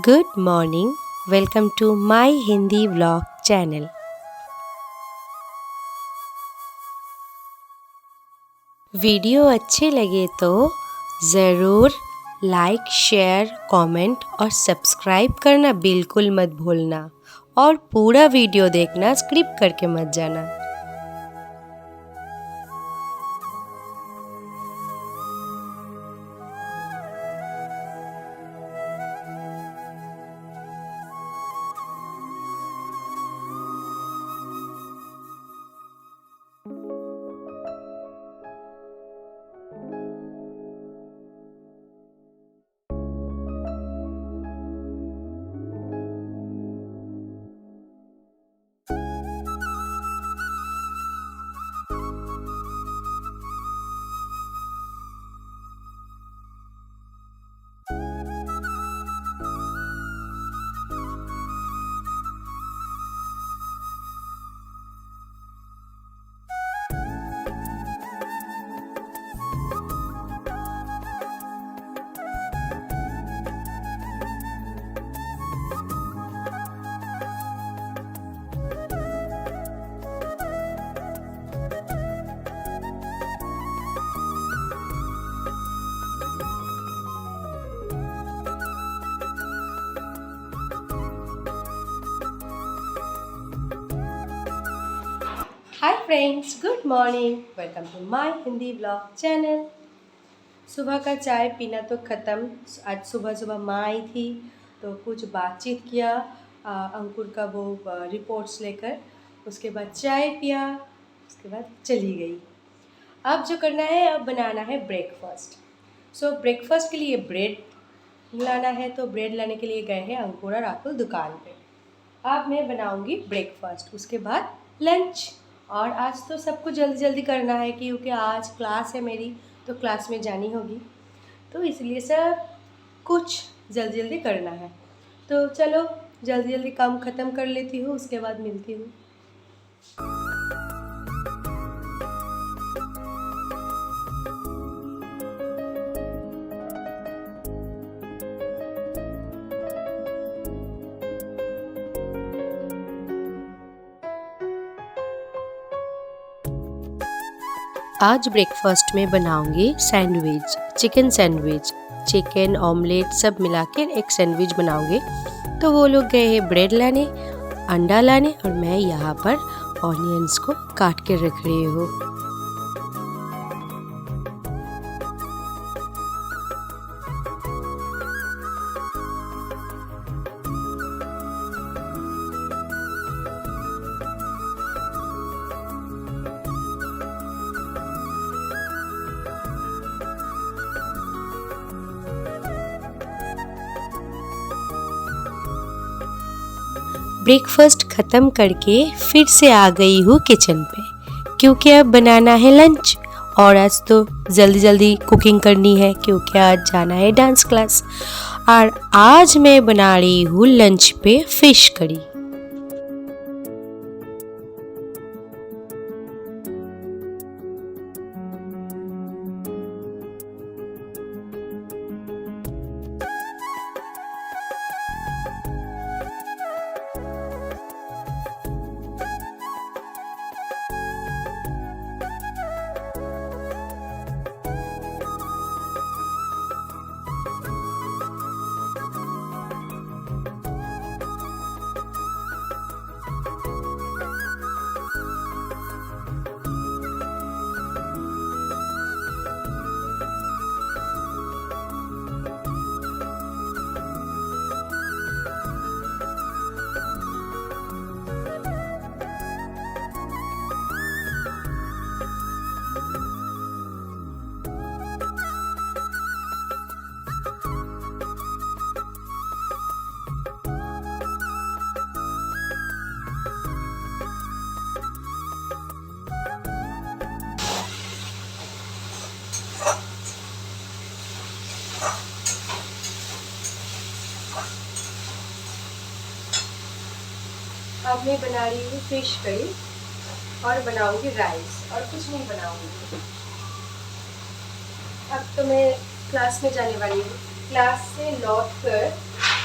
Good morning, welcome to my Hindi vlog channel. Video अच्छे लगे तो ज़रूर लाइक, शेयर, कमेंट और सब्सक्राइब करना बिल्कुल मत भूलना और पूरा वीडियो देखना, स्किप करके मत जाना। Hi friends, good morning, welcome to my Hindi blog channel. सुबह का चाय पीना तो ख़त्म। आज सुबह सुबह माँ आई थी तो कुछ बातचीत किया अंकुर का वो रिपोर्ट्स लेकर। उसके बाद चाय पिया, उसके बाद चली गई। अब जो करना है, अब बनाना है ब्रेकफास्ट। सो ब्रेकफास्ट के लिए ब्रेड लाना है, तो ब्रेड लाने के लिए गए हैं अंकुर और राहुल दुकान पे। अब मैं बनाऊंगी ब्रेकफास्ट, उसके बाद लंच। और आज तो सबको जल्दी जल्दी करना है क्योंकि आज क्लास है मेरी, तो क्लास में जानी होगी, तो इसलिए सब कुछ जल्दी जल्दी करना है। तो चलो जल्दी जल्दी काम ख़त्म कर लेती हूँ, उसके बाद मिलती हूँ। आज ब्रेकफास्ट में बनाऊंगी sandwich, chicken sandwich, chicken omelette सब मिला के एक सैंडविच बनाऊंगी। तो वो लोग गए हैं ब्रेड लाने, अंडा लाने, और मैं यहाँ पर ऑनियंस को काट के रख रही हूँ। ब्रेकफास्ट ख़त्म करके फिर से आ गई हूँ किचन पे, क्योंकि अब बनाना है लंच। और आज तो जल्दी जल्दी कुकिंग करनी है क्योंकि आज जाना है डांस क्लास। और आज मैं बना रही हूँ लंच पे फिश करी। अब मैं बना रही हूँ फिश करी और बनाऊंगी राइस, और कुछ नहीं बनाऊंगी। अब तो मैं क्लास में जाने वाली हूँ। क्लास से लौट कर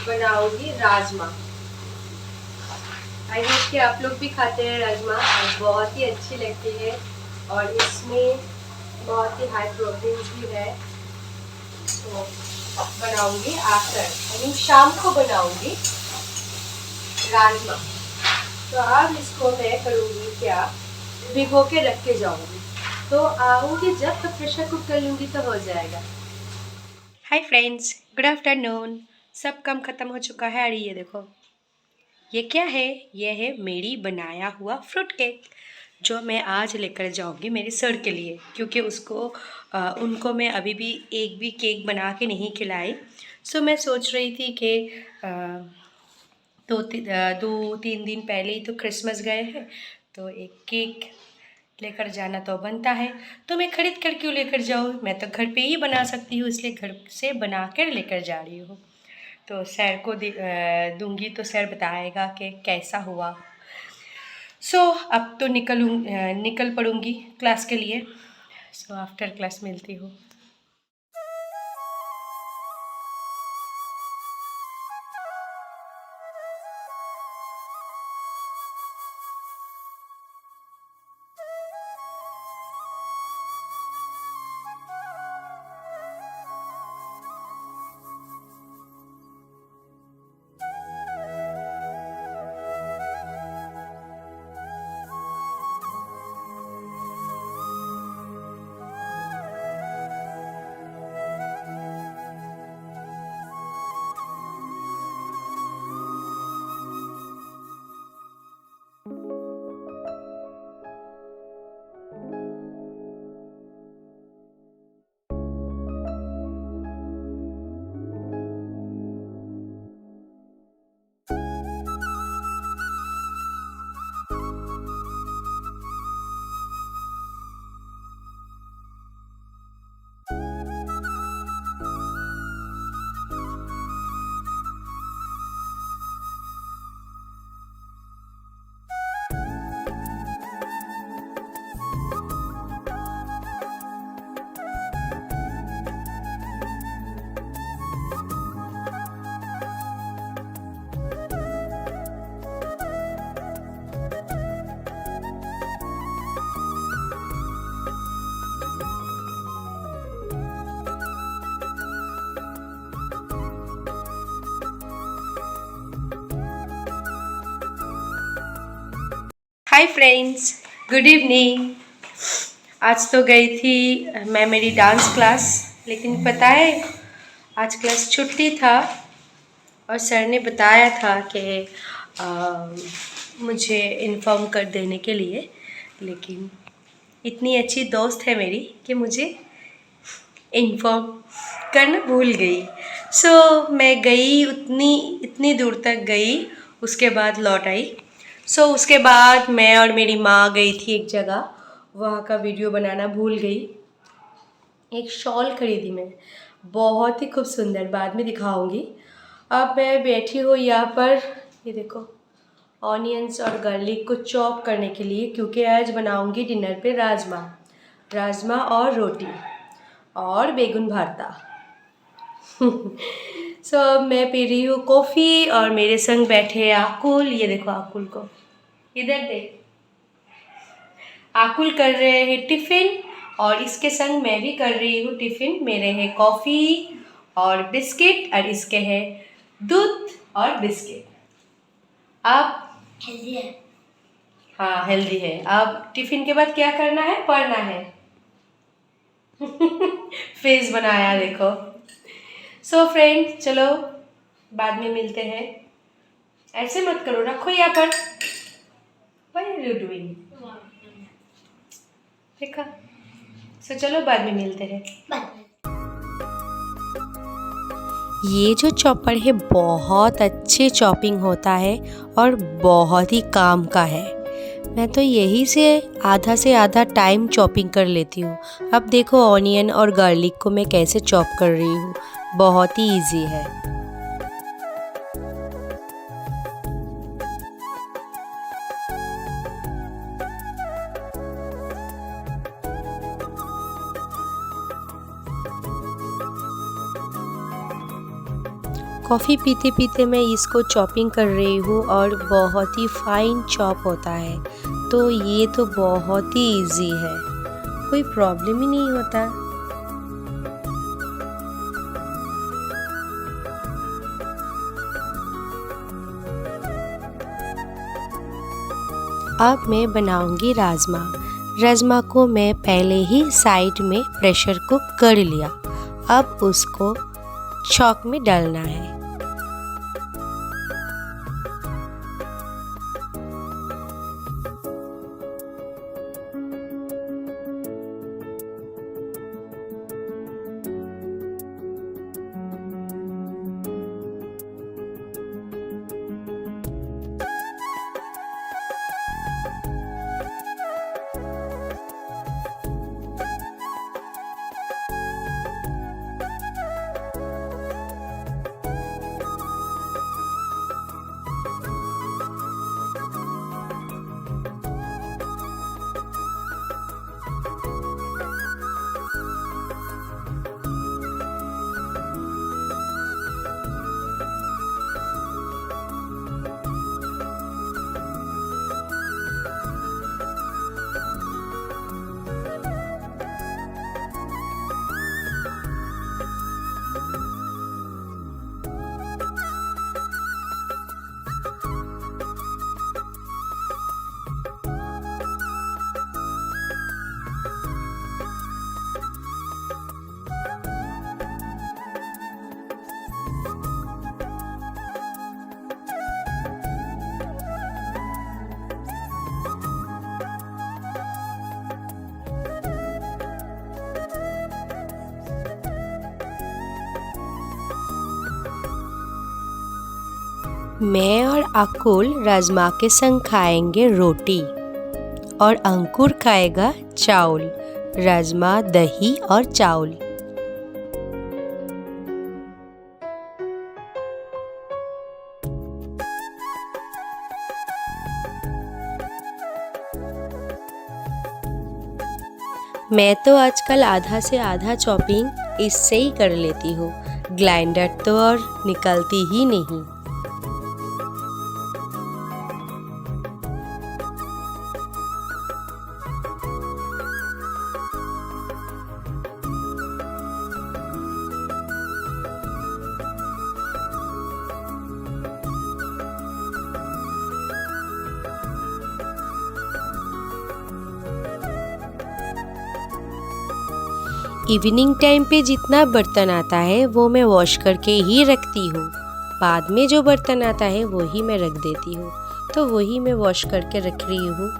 बनाऊंगी राजमा। आई होप कि आप लोग भी खाते हैं राजमा और बहुत ही अच्छी लगती है और इसमें बहुत ही हाई प्रोटीन्स भी है। तो बनाऊंगी आफ्टर, आई मीन शाम को बनाऊंगी राजमा। तो अब इसको मैं करूँगी क्या, भिगो के रख के जाऊँगी, तो आऊँगी जब तो प्रेशर कुक कर लूँगी तो हो जाएगा। हाय फ्रेंड्स, गुड आफ्टरनून। सब काम ख़त्म हो चुका है और ये देखो ये क्या है, ये है मेरी बनाया हुआ फ्रूट केक जो मैं आज लेकर जाऊंगी मेरे सर के लिए, क्योंकि उनको मैं अभी भी एक भी केक बना के नहीं खिलाई। सो मैं सोच रही थी कि 2-3 दिन पहले ही तो क्रिसमस गए हैं, तो एक केक लेकर जाना तो बनता है। तो मैं खरीद कर क्यों लेकर जाऊँ, मैं तो घर पे ही बना सकती हूँ, इसलिए घर से बना कर लेकर जा रही हूँ। तो सर को दूंगी तो सर बताएगा कि कैसा हुआ। सो अब तो निकल पड़ूंगी क्लास के लिए। सो आफ्टर क्लास मिलती हूँ। हाय फ्रेंड्स, गुड इवनिंग। आज तो गई थी मैं मेरी डांस क्लास, लेकिन पता है आज क्लास छुट्टी था और सर ने बताया था कि मुझे इन्फॉर्म कर देने के लिए, लेकिन इतनी अच्छी दोस्त है मेरी कि मुझे इन्फॉर्म करना भूल गई। सो मैं गई इतनी दूर तक गई, उसके बाद लौट आई। सो उसके बाद मैं और मेरी माँ गई थी एक जगह, वहाँ का वीडियो बनाना भूल गई। एक शॉल खरीदी मैं, बहुत ही खूब सुंदर, बाद में दिखाऊंगी। अब मैं बैठी हूँ यहाँ पर, ये देखो ऑनियंस और गार्लिक को चॉप करने के लिए, क्योंकि आज बनाऊंगी डिनर पे राजमा और रोटी और बेगुन भरता। सो अब मैं पी रही हूँ कॉफ़ी और मेरे संग बैठे हैं आकुल। ये देखो आकुल को, इधर देख, आकुल कर रहे हैं टिफ़िन और इसके संग मैं भी कर रही हूँ टिफ़िन। मेरे है कॉफ़ी और बिस्किट और इसके है दूध और बिस्किट। आप हेल्दी है? हाँ हेल्दी है। अब टिफ़िन के बाद क्या करना है, पढ़ना है। फेस बनाया देखो। सो फ्रेंड, चलो बाद में मिलते हैं। ऐसे मत करो, रखो यहाँ पर। What are you doing? देखा। सो चलो बाद में मिलते हैं। ये जो चॉपर है बहुत अच्छे चॉपिंग होता है और बहुत ही काम का है। मैं तो यही से आधा टाइम चॉपिंग कर लेती हूँ। अब देखो ऑनियन और गार्लिक को मैं कैसे चॉप कर रही हूँ, बहुत ही इजी है। कॉफ़ी पीते पीते मैं इसको चॉपिंग कर रही हूँ और बहुत ही फाइन चॉप होता है, तो ये तो बहुत ही इजी है, कोई प्रॉब्लम ही नहीं होता। अब मैं बनाऊंगी राजमा। राजमा को मैं पहले ही साइड में प्रेशर कुक कर लिया। अब उसको छौंक में डालना है। मैं और अकुल राजमा के संग खाएंगे रोटी और अंकुर खाएगा चावल, राजमा, दही और चावल। मैं तो आजकल आधा से आधा चॉपिंग इससे ही कर लेती हूँ, ग्राइंडर तो और निकलती ही नहीं। इवनिंग टाइम पे जितना बर्तन आता है वो मैं वॉश करके ही रखती हूँ। बाद में जो बर्तन आता है वही मैं रख देती हूँ, तो वही मैं वॉश करके रख रही हूँ।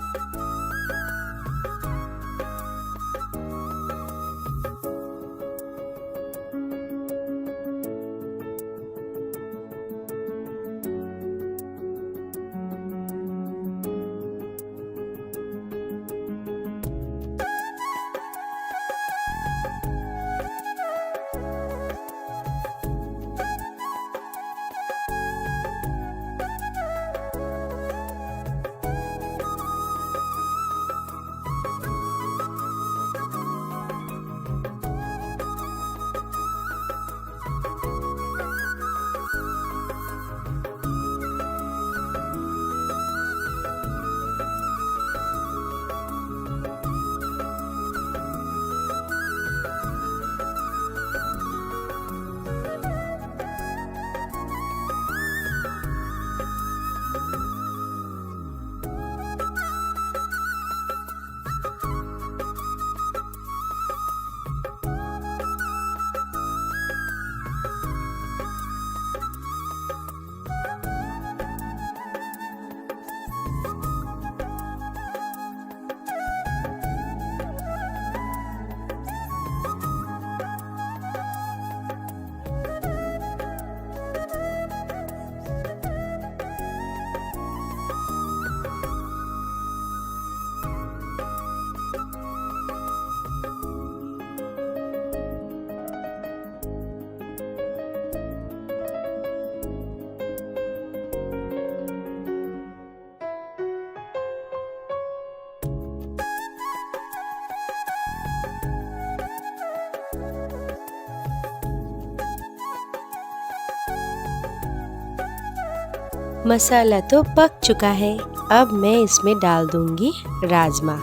मसाला तो पक चुका है। अब मैं इसमें डाल दूंगी राजमा,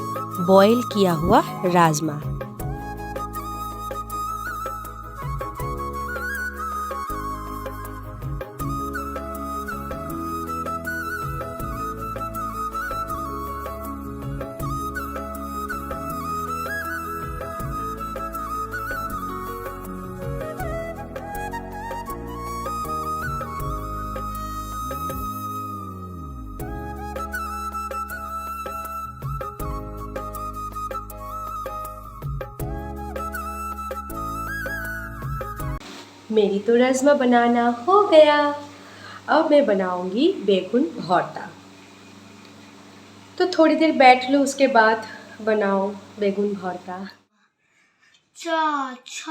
बॉईल किया हुआ राजमा। मेरी तो राजमा बनाना हो गया। अब मैं बनाऊंगी बेगुन भरता। तो थोड़ी देर बैठ लो, उसके बाद बनाओ बेगुन भरता। च छ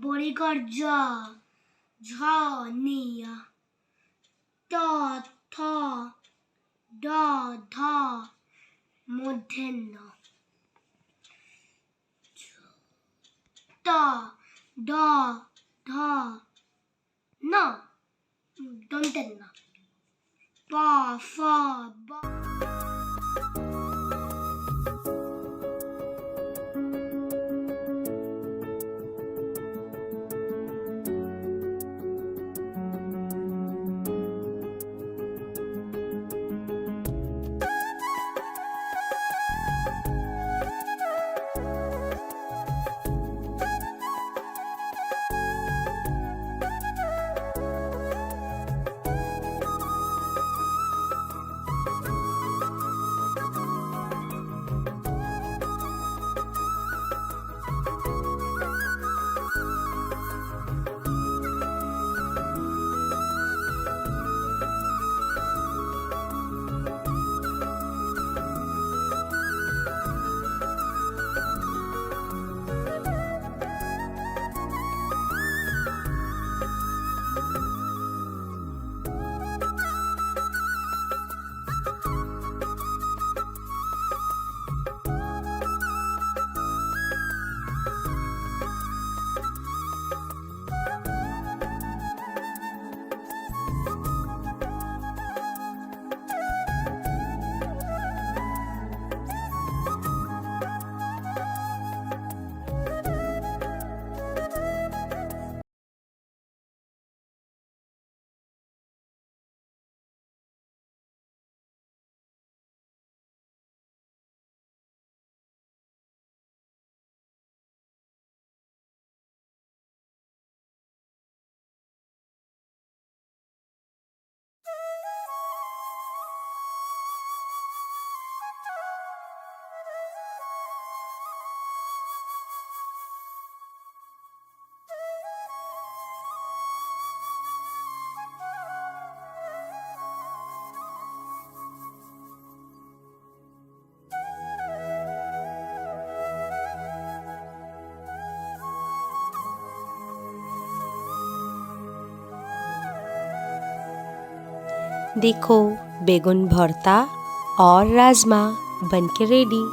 बड़ीगर ज झ निया ट थ ड ध मूर्धন্য ट ड ध न दंतন্য प फ ब। देखो, बेगुन भरता और राजमा बनके रेडी।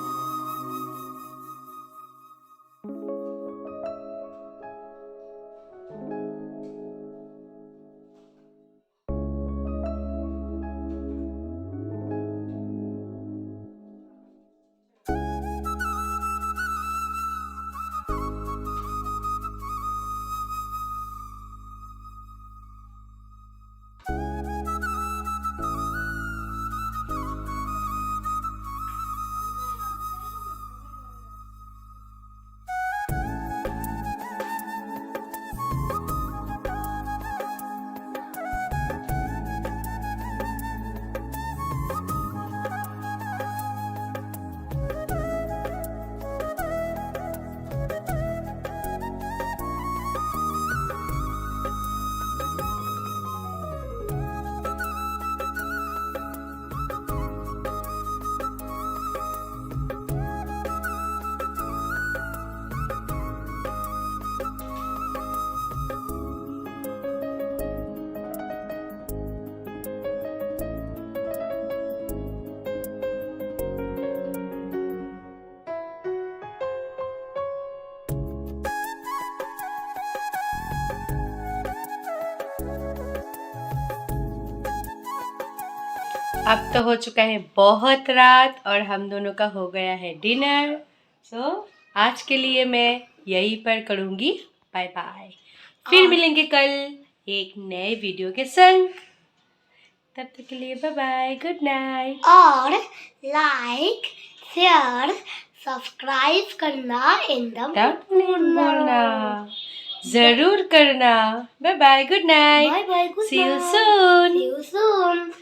अब तो हो चुका है बहुत रात और हम दोनों का हो गया है डिनर। सो आज के लिए मैं यहीं पर करूँगी बाय बाय। फिर मिलेंगे कल एक नए वीडियो के संग। तब तक के लिए बाय बाय, गुड नाइट। और लाइक शेयर सब्सक्राइब करना एकदम बोलना जरूर करना। Bye bye, good night, bye bye, see you soon. See you soon.